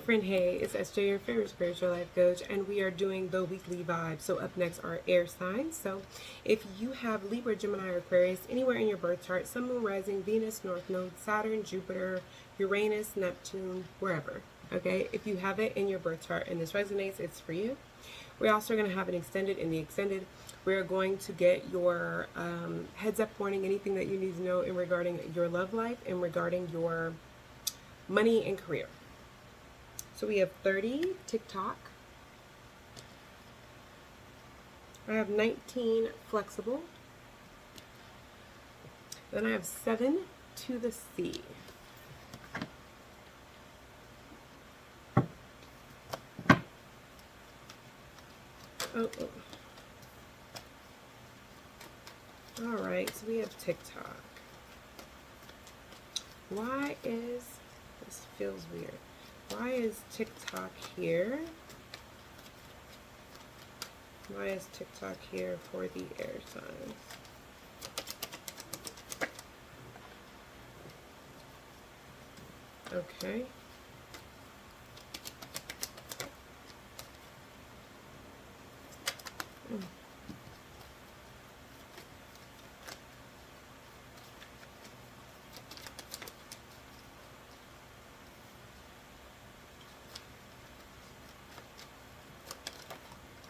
friend, hey, it's SJ, your favorite spiritual life coach, and we are doing the weekly vibe. So up next are air signs. So if you have Libra, Gemini, or Aquarius anywhere in your birth chart, Sun, Moon, Rising, Venus, North Node, Saturn, Jupiter, Uranus, Neptune, wherever, okay? If you have it in your birth chart and this resonates, it's for you. We're also going to have an extended. In the extended, we're going to get your heads up warning, anything that you need to know in regarding your love life and regarding your money and career. So we have 30 TikTok. I have 19 flexible. Then I have 7 to the sea. Oh. All right, so we have TikTok. Why is, this feels weird. Why is TikTok here? Why is TikTok here for the air signs? Okay.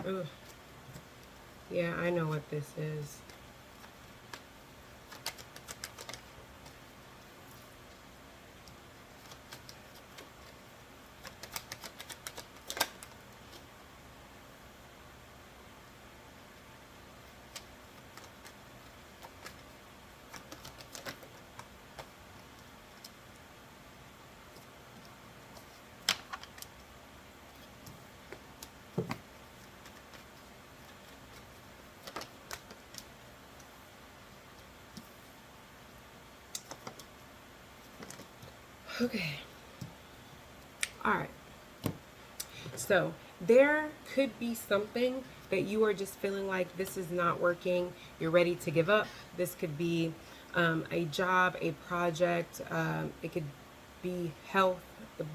Ugh. Yeah, I know what this is. Okay. All right. So there could be something that you are just feeling like this is not working. You're ready to give up. This could be a job, a project. It could be health,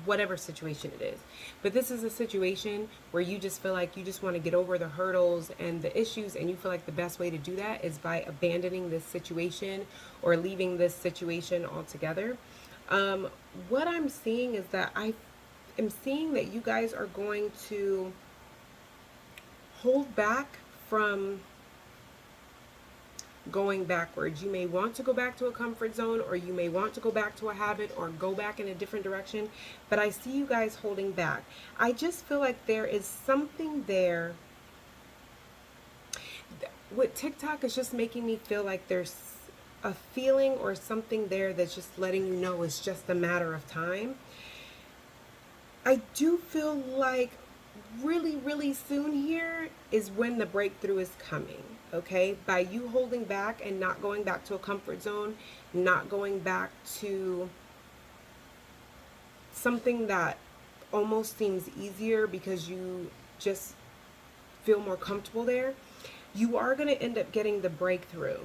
whatever situation it is. But this is a situation where you just feel like you just want to get over the hurdles and the issues, and you feel like the best way to do that is by abandoning this situation or leaving this situation altogether. What I'm seeing is that I am seeing that you guys are going to hold back from going backwards. You may want to go back to a comfort zone, or you may want to go back to a habit or go back in a different direction, but I see you guys holding back. I just feel like there is something there. With TikTok, is just making me feel like there's a feeling or something there that's just letting you know it's just a matter of time. I do feel like really, really soon here is when the breakthrough is coming, okay? By you holding back and not going back to a comfort zone, not going back to something that almost seems easier because you just feel more comfortable there, you are going to end up getting the breakthrough.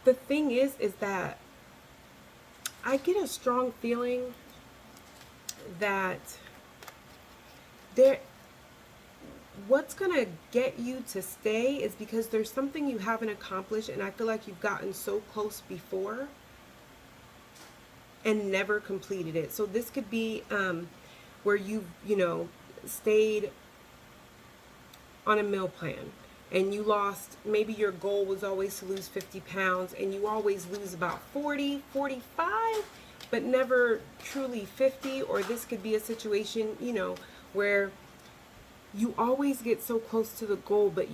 The thing is that I get a strong feeling that what's gonna get you to stay is because there's something you haven't accomplished, and I feel like you've gotten so close before and never completed it. So this could be where you've stayed on a meal plan and you lost, maybe your goal was always to lose 50 pounds and you always lose about 40, 45, but never truly 50. Or this could be a situation, where you always get so close to the goal, but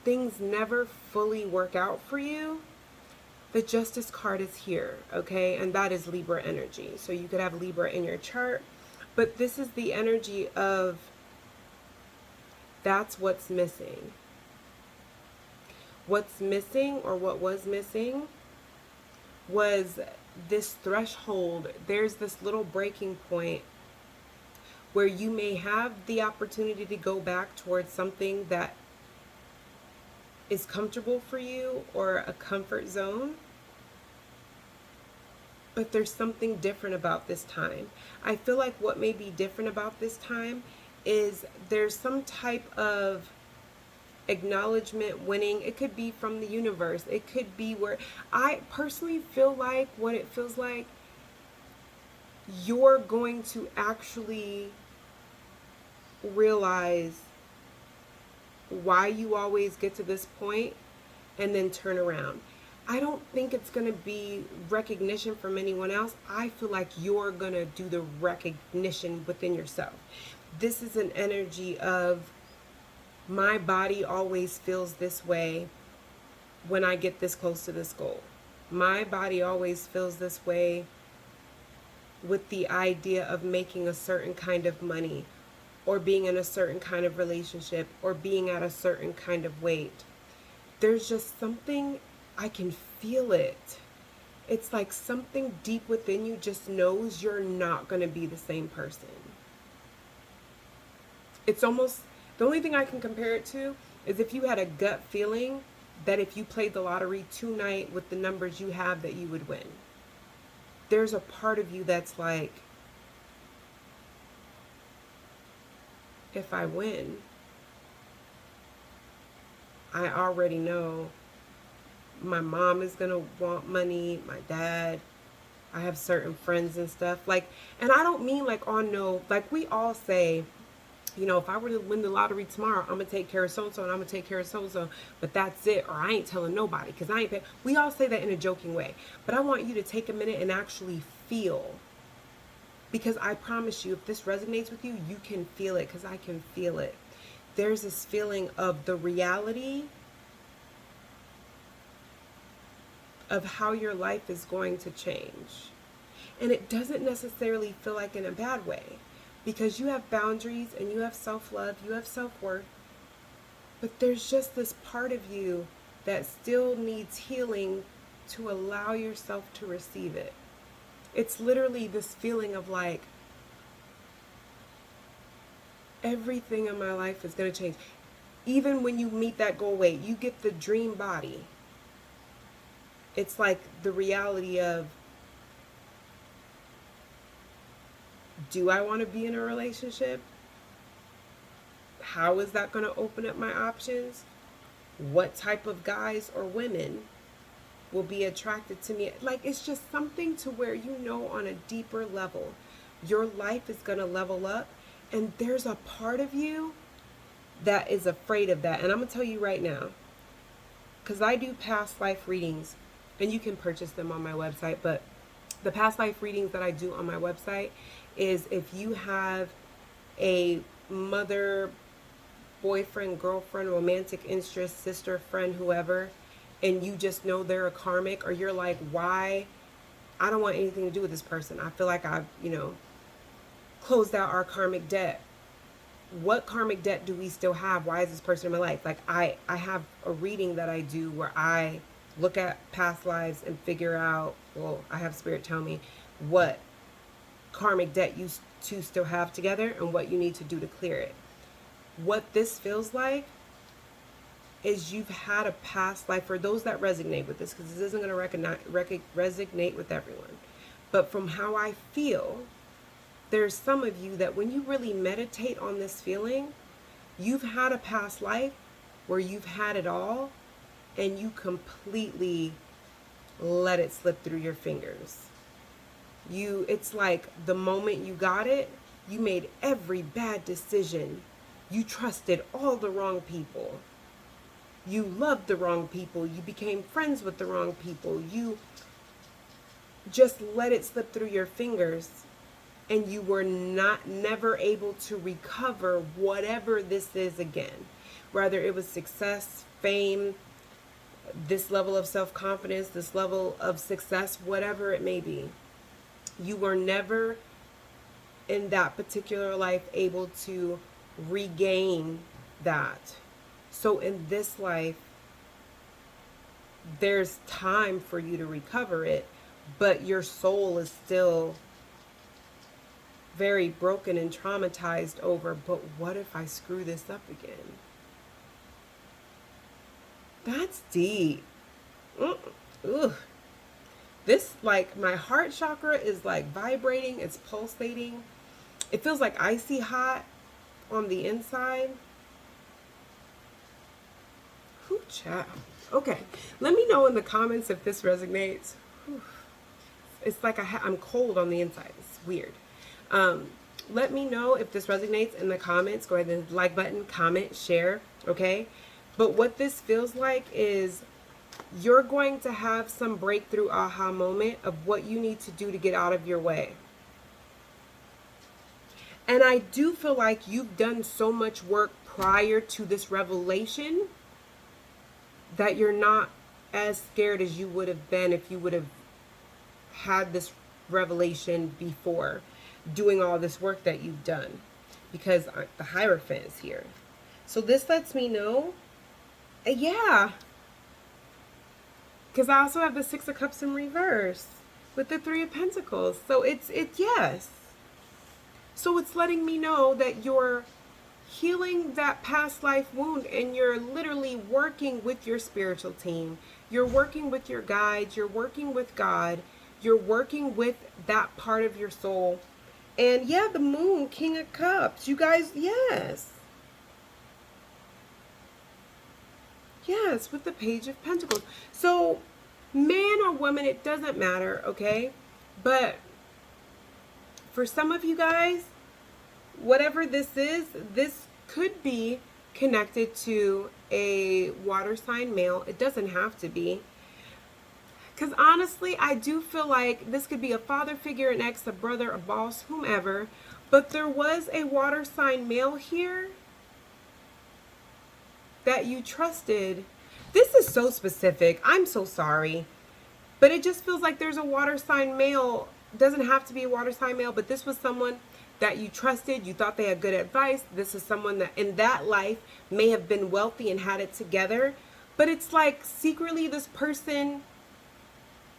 things never fully work out for you. The Justice card is here, okay? And that is Libra energy. So you could have Libra in your chart, but this is the energy of that's what's missing. What's missing, or what was missing, was this threshold. There's this little breaking point where you may have the opportunity to go back towards something that is comfortable for you or a comfort zone. But there's something different about this time. I feel like what may be different about this time is there's some type of acknowledgement winning. It could be from the universe. It could be where I personally feel like what it feels like you're going to actually realize why you always get to this point and then turn around. I don't think it's going to be recognition from anyone else. I feel like you're going to do the recognition within yourself. This is an energy of my body always feels this way when I get this close to this goal. My body always feels this way with the idea of making a certain kind of money or being in a certain kind of relationship or being at a certain kind of weight. There's just something, I can feel it. It's like something deep within you just knows you're not going to be the same person. It's almost, the only thing I can compare it to is if you had a gut feeling that if you played the lottery tonight with the numbers you have that you would win. There's a part of you that's like, if I win, I already know my mom is going to want money, my dad, I have certain friends and stuff. Like, and I don't mean like, oh no, like we all say, you know, if I were to win the lottery tomorrow, I'm going to take care of so-and-so and I'm going to take care of so-and-so, but that's it, or I ain't telling nobody because I ain't pay. We all say that in a joking way, but I want you to take a minute and actually feel, because I promise you, if this resonates with you, you can feel it, because I can feel it. There's this feeling of the reality of how your life is going to change. And it doesn't necessarily feel like in a bad way, because you have boundaries and you have self-love, you have self-worth, but there's just this part of you that still needs healing to allow yourself to receive it. It's literally this feeling of like, everything in my life is going to change. Even when you meet that goal weight, you get the dream body. It's like the reality of, do I want to be in a relationship? How is that going to open up my options? What type of guys or women will be attracted to me? Like, it's just something to where you know on a deeper level, your life is going to level up. And there's a part of you that is afraid of that. And I'm going to tell you right now, because I do past life readings, and you can purchase them on my website, but the past life readings that I do on my website is if you have a mother, boyfriend, girlfriend, romantic interest, sister, friend, whoever, and you just know they're a karmic, or you're like, why? I don't want anything to do with this person. I feel like I've, closed out our karmic debt. What karmic debt do we still have? Why is this person in my life? Like, I have a reading that I do where I look at past lives and figure out, well, I have spirit tell me what karmic debt you two still have together and what you need to do to clear it. What this feels like is you've had a past life, for those that resonate with this, because this isn't going to resonate with everyone. But from how I feel, there's some of you that when you really meditate on this feeling, you've had a past life where you've had it all and you completely let it slip through your fingers. It's like the moment you got it, you made every bad decision. You trusted all the wrong people. You loved the wrong people. You became friends with the wrong people. You just let it slip through your fingers, and you were never able to recover whatever this is again. Whether it was success, fame, this level of self-confidence, this level of success, whatever it may be. You were never in that particular life able to regain that. So in this life, there's time for you to recover it, but your soul is still very broken and traumatized over, but what if I screw this up again? That's deep. Ugh. This, like, my heart chakra is like vibrating, it's pulsating. It feels like icy hot on the inside. Whew, child. Okay, let me know in the comments if this resonates. Whew. It's like I'm cold on the inside. It's weird. Let me know if this resonates in the comments. Go ahead and like button, comment, share, okay? But what this feels like is you're going to have some breakthrough aha moment of what you need to do to get out of your way. And I do feel like you've done so much work prior to this revelation that you're not as scared as you would have been if you would have had this revelation before doing all this work that you've done, because the Hierophant is here. So this lets me know, yeah, because I also have the Six of Cups in reverse with the Three of Pentacles. So it's yes. So it's letting me know that you're healing that past life wound, and you're literally working with your spiritual team. You're working with your guides. You're working with God. You're working with that part of your soul. And yeah, the Moon, King of Cups. You guys, yes. Yes, with the Page of Pentacles. So, man or woman, it doesn't matter, okay? But for some of you guys, whatever this is, this could be connected to a water sign male. It doesn't have to be. Because honestly, I do feel like this could be a father figure, an ex, a brother, a boss, whomever. But there was a water sign male here that you trusted. This is so specific. I'm so sorry. But it just feels like there's a water sign male. Doesn't have to be a water sign male, but this was someone that you trusted. You thought they had good advice. This is someone that in that life may have been wealthy and had it together. But it's like secretly this person,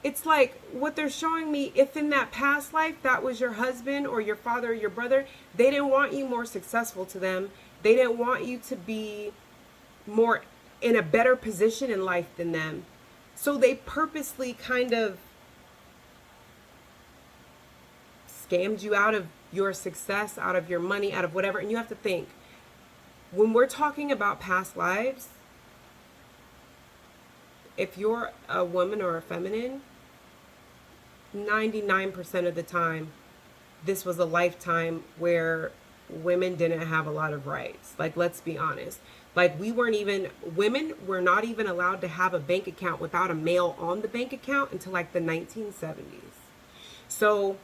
it's like what they're showing me, if in that past life that was your husband or your father or your brother, they didn't want you more successful to them. They didn't want you to be more in a better position in life than them. So they purposely kind of scammed you out of your success, out of your money, out of whatever. And you have to think, when we're talking about past lives, if you're a woman or a feminine, 99% of the time, this was a lifetime where women didn't have a lot of rights. Like, let's be honest. Like, women were not even allowed to have a bank account without a male on the bank account until like the 1970s. So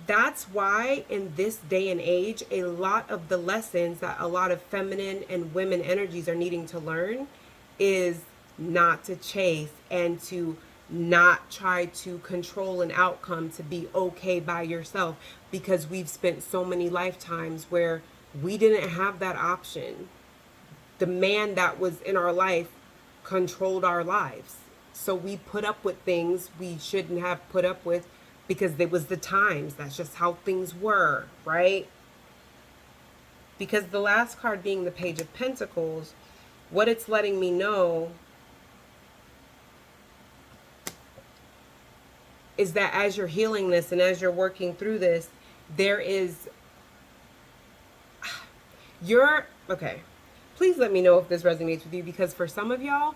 that's why in this day and age, a lot of the lessons that a lot of feminine and women energies are needing to learn is not to chase and to not try to control an outcome to be okay by yourself, because we've spent so many lifetimes where we didn't have that option. The man that was in our life controlled our lives. So we put up with things we shouldn't have put up with because it was the times. That's just how things were, right? Because the last card being the Page of Pentacles, what it's letting me know is that as you're healing this and as you're working through this, there is, okay, please let me know if this resonates with you, because for some of y'all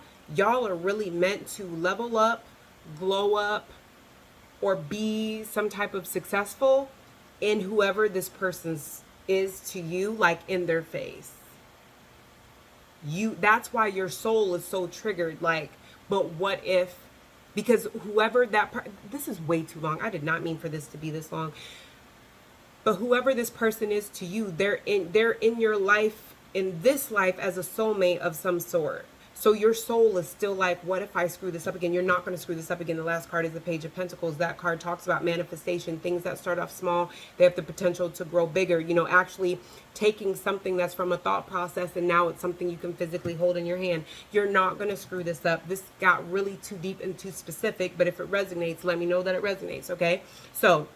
are really meant to level up, glow up, or be some type of successful in whoever this person is to you, like in their face. That's why your soul is so triggered, like, but what if, because whoever this is way too long. I did not mean for this to be this long. But whoever this person is to you, they're in your life, in this life, as a soulmate of some sort. So your soul is still like, what if I screw this up again? You're not going to screw this up again. The last card is the Page of Pentacles. That card talks about manifestation. Things that start off small, they have the potential to grow bigger. You know, actually taking something that's from a thought process and now it's something you can physically hold in your hand. You're not going to screw this up. This got really too deep and too specific, but if it resonates, let me know that it resonates, okay? So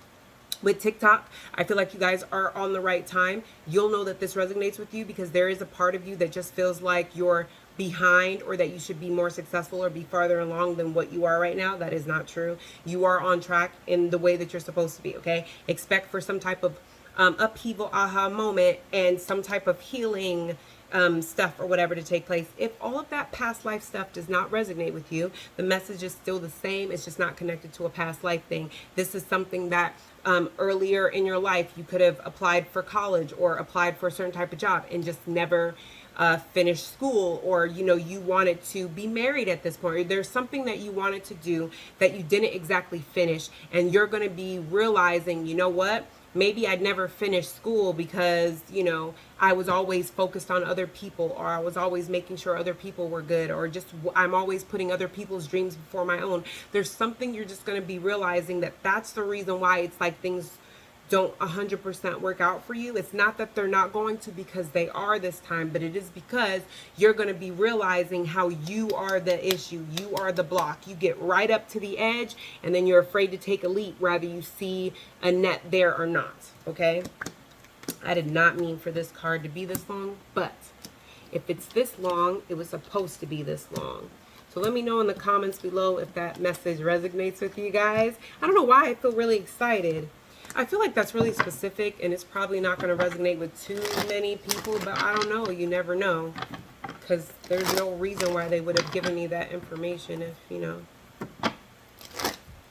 with TikTok, I feel like you guys are on the right time. You'll know that this resonates with you because there is a part of you that just feels like you're behind or that you should be more successful or be farther along than what you are right now. That is not true. You are on track in the way that you're supposed to be, okay? Expect for some type of upheaval, aha moment, and some type of healing stuff or whatever to take place. If all of that past life stuff does not resonate with you, the message is still the same. It's just not connected to a past life thing. This is something that earlier in your life you could have applied for college or applied for a certain type of job and just never finished school, or you wanted to be married at this point, or there's something that you wanted to do that you didn't exactly finish, and you're going to be realizing, you know what, maybe I'd never finished school because, I was always focused on other people, or I was always making sure other people were good, or just I'm always putting other people's dreams before my own. There's something you're just going to be realizing that's the reason why it's like things don't 100% work out for you. It's not that they're not going to, because they are this time, but it is because you're going to be realizing how you are the issue. You are the block. You get right up to the edge and then you're afraid to take a leap, rather you see a net there or not. Okay? I did not mean for this card to be this long, but if it's this long, it was supposed to be this long. So let me know in the comments below if that message resonates with you guys. I don't know why I feel really excited. I feel like that's really specific, and it's probably not going to resonate with too many people, but I don't know. You never know, because there's no reason why they would have given me that information if,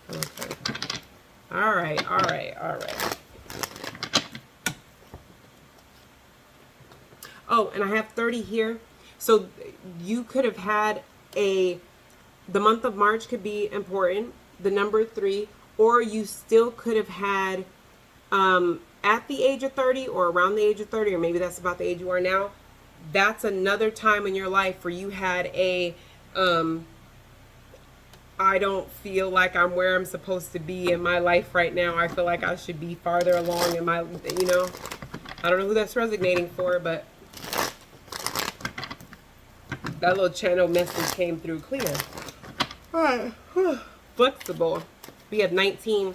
Okay. All right. Oh, and I have 30 here. So you could have had the month of March could be important, the number 3, or you still could have had at the age of 30 or around the age of 30, or maybe that's about the age you are now. That's another time in your life where you had I don't feel like I'm where I'm supposed to be in my life right now. I feel like I should be farther along in my, I don't know who that's resonating for, but that little channel message came through clear. All right. Flexible. We have 19,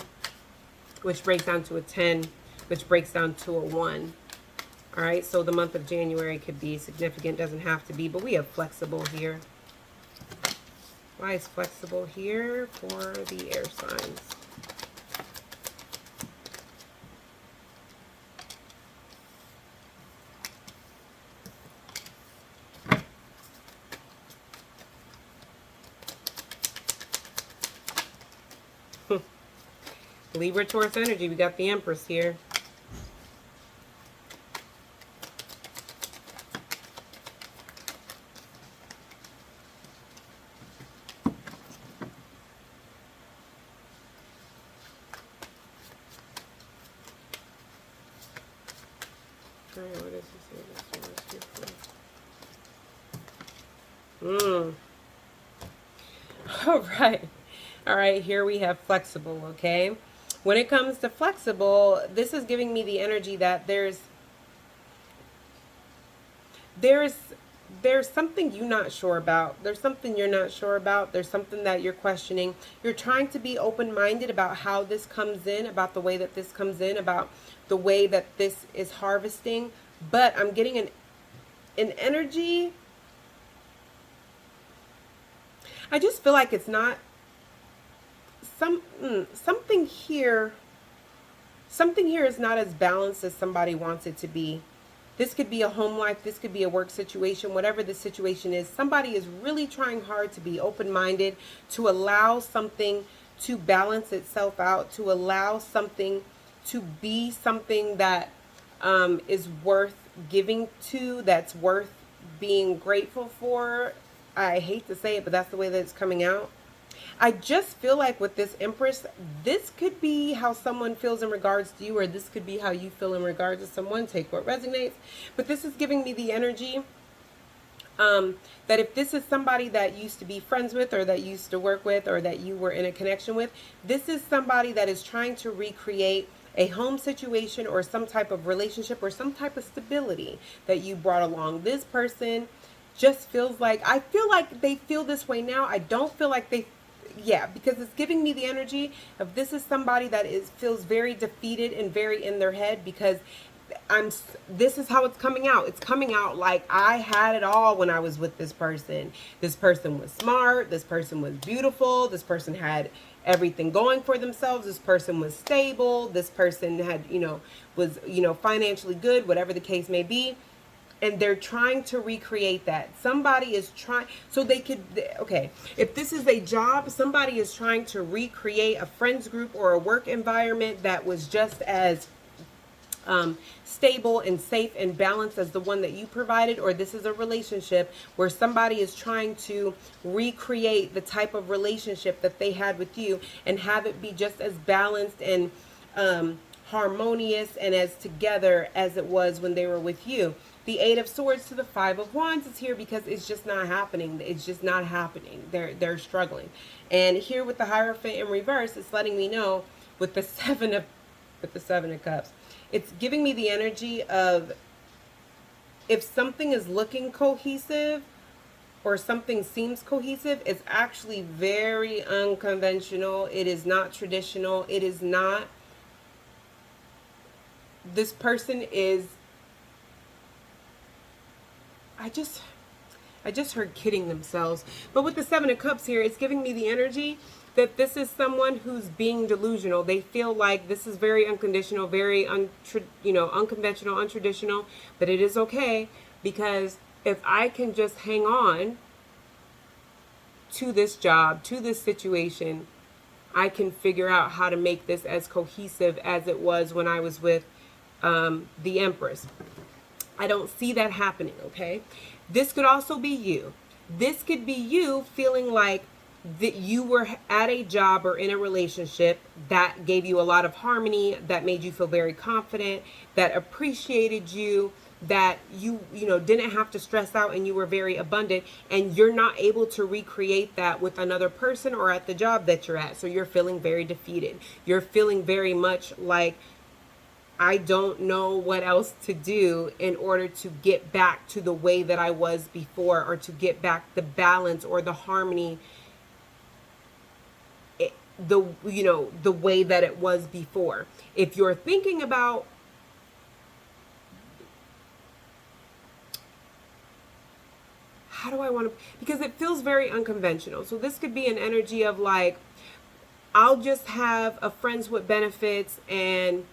which breaks down to a 10, which breaks down to a 1. All right, so the month of January could be significant, doesn't have to be, but we have flexible here. Why is flexible here for the air signs? Libra, Taurus energy. We got the Empress here. All right, what does this say? All right, here we have flexible, okay? When it comes to flexible, this is giving me the energy that there's something you're not sure about. There's something you're not sure about. There's something that you're questioning. You're trying to be open-minded about how this comes in, about the way that this comes in, about the way that this is harvesting. But I'm getting an energy. I just feel like it's not something here is not as balanced as somebody wants it to be. This could be a home life, this could be a work situation, whatever the situation is. Somebody is really trying hard to be open-minded, to allow something to balance itself out, to allow something to be something that is worth giving to, that's worth being grateful for. I hate to say it, but that's the way that it's coming out. I just feel like with this Empress, this could be how someone feels in regards to you, or this could be how you feel in regards to someone. Take what resonates. But this is giving me the energy that if this is somebody that you used to be friends with, or that you used to work with, or that you were in a connection with, this is somebody that is trying to recreate a home situation or some type of relationship or some type of stability that you brought along. This person just feels like, I feel like they feel this way now. I don't feel like because it's giving me the energy of this is somebody that feels very defeated and very in their head, because this is how it's coming out. It's coming out like I had it all when I was with this person. This person was smart. This person was beautiful. This person had everything going for themselves. This person was stable. This person had, was, financially good, whatever the case may be. And they're trying to recreate that. Somebody is trying, so they could, okay, if this is a job, somebody is trying to recreate a friends group or a work environment that was just as stable and safe and balanced as the one that you provided. Or this is a relationship where somebody is trying to recreate the type of relationship that they had with you and have it be just as balanced and harmonious and as together as it was when they were with you. The Eight of Swords to the Five of Wands is here because it's just not happening. It's just not happening. They're struggling. And here with the Hierophant in reverse, it's letting me know with the Seven of Cups. It's giving me the energy of, if something is looking cohesive or something seems cohesive, it's actually very unconventional. It is not traditional. It is not. This person is, I just heard kidding themselves. But with the Seven of Cups here, it's giving me the energy that this is someone who's being delusional. They feel like this is very unconditional, very unconventional, untraditional, but it is okay, because if I can just hang on to this job, to this situation, I can figure out how to make this as cohesive as it was when I was with the Empress. I don't see that happening, okay? This could also be you. This could be you feeling like that you were at a job or in a relationship that gave you a lot of harmony, that made you feel very confident, that appreciated you, that you didn't have to stress out, and you were very abundant, and you're not able to recreate that with another person or at the job that you're at. So you're feeling very defeated. You're feeling very much like, I don't know what else to do in order to get back to the way that I was before, or to get back the balance or the harmony, the way that it was before. If you're thinking about how do I want to, because it feels very unconventional. So this could be an energy of like, I'll just have a friends with benefits and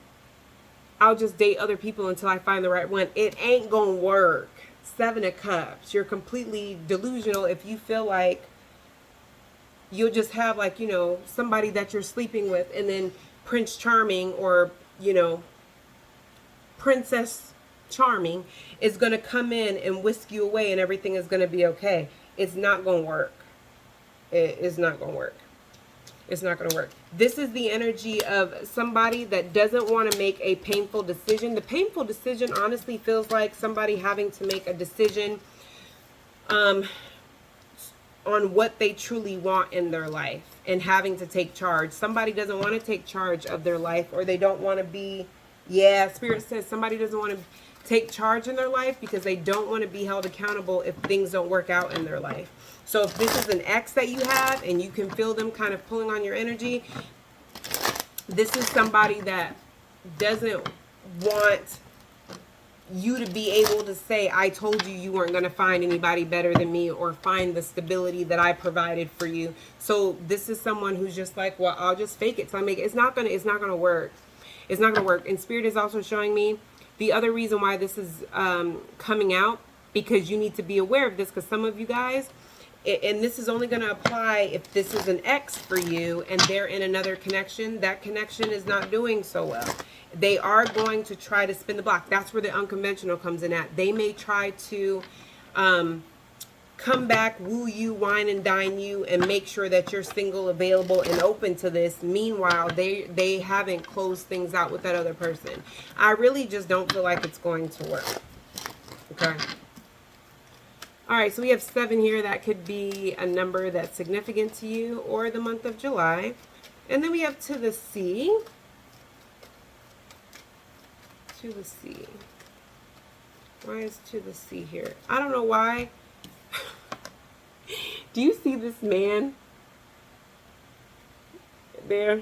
I'll just date other people until I find the right one. It ain't gonna work. Seven of Cups. You're completely delusional if you feel like you'll just have like, somebody that you're sleeping with, and then Prince Charming or, Princess Charming is going to come in and whisk you away and everything is going to be okay. It's not going to work. It is not going to work. It's not going to work. This is the energy of somebody that doesn't want to make a painful decision. The painful decision honestly feels like somebody having to make a decision on what they truly want in their life and having to take charge. Somebody doesn't want to take charge of their life, or they don't want to be, Spirit says somebody doesn't want to take charge in their life because they don't want to be held accountable if things don't work out in their life. So if this is an ex that you have and you can feel them kind of pulling on your energy, this is somebody that doesn't want you to be able to say, I told you you weren't going to find anybody better than me, or find the stability that I provided for you. So this is someone who's just like, well, I'll just fake it. So it's not going to work. It's not going to work. And Spirit is also showing me the other reason why this is coming out, because you need to be aware of this, because some of you guys, and this is only going to apply if this is an ex for you and they're in another connection, that connection is not doing so well. They are going to try to spin the block. That's where the unconventional comes in at. They may try to come back, woo you, wine and dine you, and make sure that you're single, available, and open to this. Meanwhile, they haven't closed things out with that other person. I really just don't feel like it's going to work. Okay. All right, so we have 7 here. That could be a number that's significant to you, or the month of July. And then we have to the sea. To the sea. Why is to the sea here? I don't know why. Do you see this man there?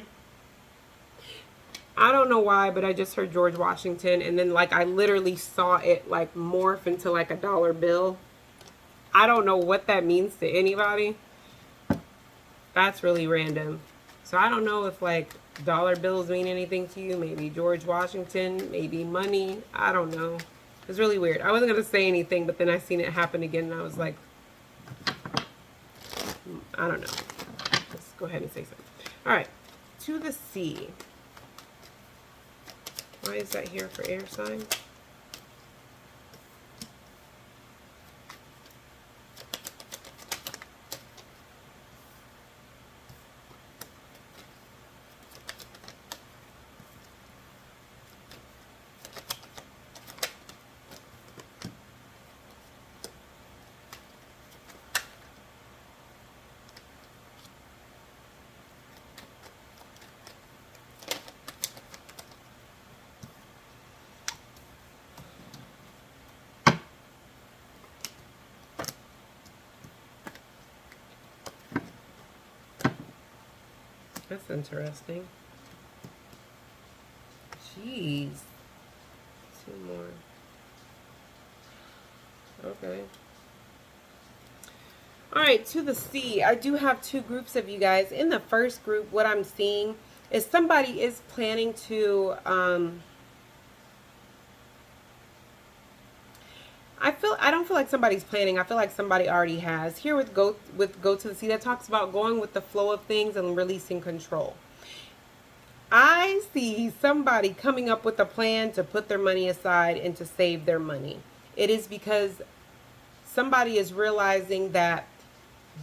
I don't know why, but I just heard George Washington, and then like I literally saw it like morph into like a dollar bill. I don't know what that means to anybody. That's really random. So I don't know if like dollar bills mean anything to you. Maybe George Washington, maybe money. I don't know. It's really weird. I wasn't gonna say anything, but then I seen it happen again, and I was like, I don't know. Let's go ahead and say something. All right, to the sea. Why is that here for air signs? That's interesting. Jeez. Two more. Okay. All right, to the sea. I do have two groups of you guys. In the first group, what I'm seeing is somebody is planning to I don't feel like somebody's planning. I feel like somebody already has. Here with go to the sea, that talks about going with the flow of things and releasing control. I see somebody coming up with a plan to put their money aside and to save their money. It is because somebody is realizing that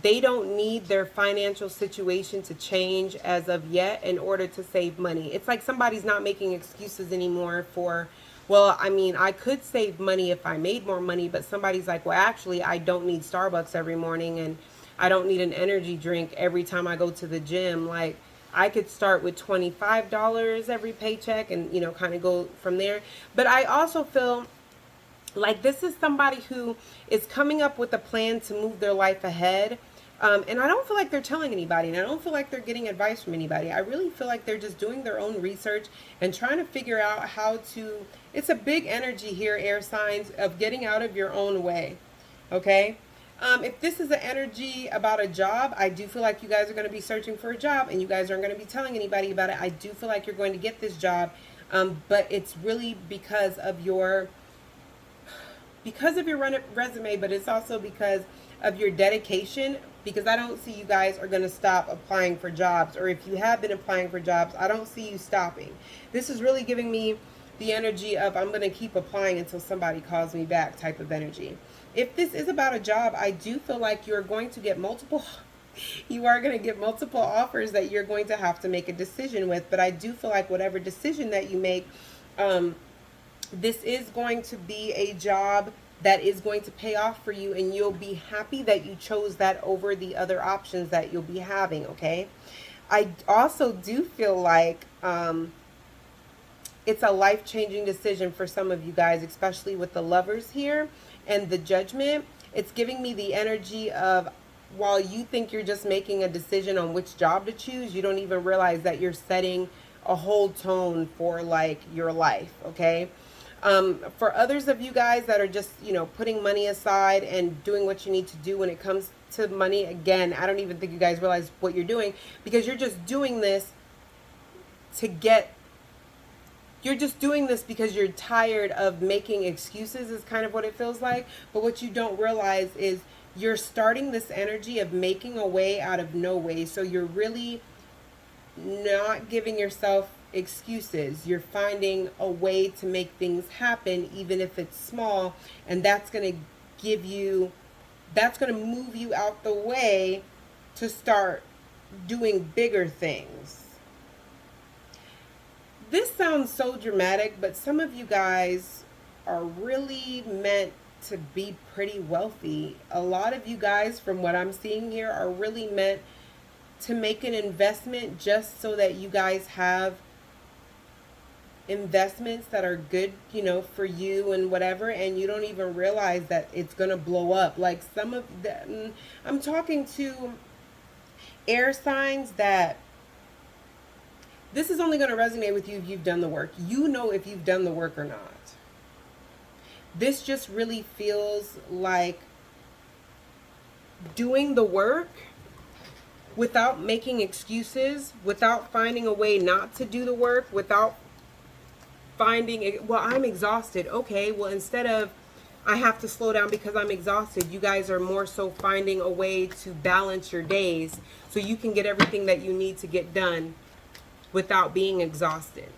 they don't need their financial situation to change as of yet in order to save money. It's like somebody's not making excuses anymore for, well, I mean, I could save money if I made more money, but somebody's like, well, actually, I don't need Starbucks every morning, and I don't need an energy drink every time I go to the gym. Like, I could start with $25 every paycheck and, you know, kind of go from there. But I also feel like this is somebody who is coming up with a plan to move their life ahead. And I don't feel like they're telling anybody, and I don't feel like they're getting advice from anybody. I really feel like they're just doing their own research and trying to figure out how to, it's a big energy here, air signs, of getting out of your own way. Okay? If this is an energy about a job, I do feel like you guys are going to be searching for a job, and you guys aren't going to be telling anybody about it. I do feel like you're going to get this job, but it's really because of your resume, but it's also because of your dedication, because I don't see you guys are going to stop applying for jobs, or if you have been applying for jobs, I don't see you stopping. This is really giving me the energy of I'm going to keep applying until somebody calls me back type of energy. If this is about a job, I do feel like you're going to get multiple you are going to get multiple offers that you're going to have to make a decision with, but I do feel like whatever decision that you make, this is going to be a job that is going to pay off for you, and you'll be happy that you chose that over the other options that you'll be having, okay? I also do feel like it's a life-changing decision for some of you guys, especially with the Lovers here and the Judgment. It's giving me the energy of, while you think you're just making a decision on which job to choose, you don't even realize that you're setting a whole tone for like your life, okay? For others of you guys that are just, you know, putting money aside and doing what you need to do when it comes to money, again, I don't even think you guys realize what you're doing, because you're just doing this to get, you're just doing this because you're tired of making excuses, is kind of what it feels like. But what you don't realize is you're starting this energy of making a way out of no way. So you're really not giving yourself excuses. You're finding a way to make things happen, even if it's small, and that's going to give you, that's going to move you out the way to start doing bigger things. This sounds so dramatic, but some of you guys are really meant to be pretty wealthy. A lot of you guys, from what I'm seeing here, are really meant to make an investment just so that you guys have investments that are good, you know, for you and whatever, and you don't even realize that it's going to blow up. Like some of the, I'm talking to air signs that This is only going to resonate with you if you've done the work. You know if you've done the work or not. This just really feels like doing the work without making excuses, without finding a way not to do the work, without finding, well, I'm exhausted. Okay, well, instead of I have to slow down because I'm exhausted, you guys are more so finding a way to balance your days so you can get everything that you need to get done without being exhausted.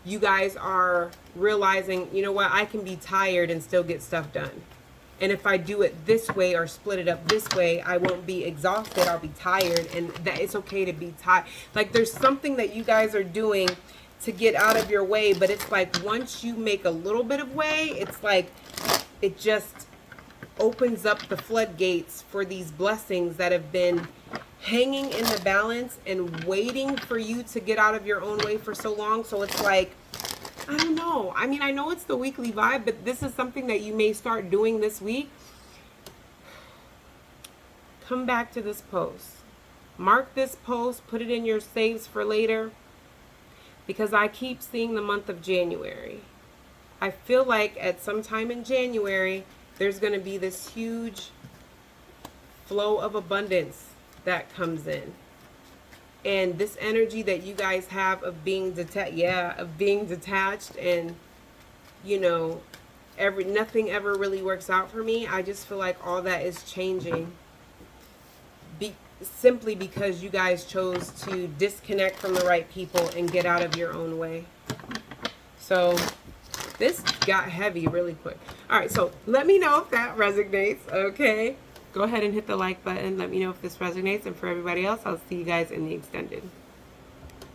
You guys are realizing, you know what, I can be tired and still get stuff done. And if I do it this way or split it up this way, I won't be exhausted. I'll be tired, and that it's okay to be tired. Like, there's something that you guys are doing to get out of your way, but it's like once you make a little bit of way, it's like it just opens up the floodgates for these blessings that have been hanging in the balance and waiting for you to get out of your own way for so long. So it's like, I don't know. I mean, I know it's the weekly vibe, but this is something that you may start doing this week. Come back to this post. Mark this post. Put it in your saves for later. Because I keep seeing the month of January. I feel like at some time in January, there's going to be this huge flow of abundance that comes in. And this energy that you guys have of being detached, and, you know, nothing ever really works out for me. I just feel like all that is changing simply because you guys chose to disconnect from the right people and get out of your own way. So this got heavy really quick. All right, so let me know if that resonates, okay? Go ahead and hit the like button. Let me know if this resonates. And for everybody else, I'll see you guys in the extended.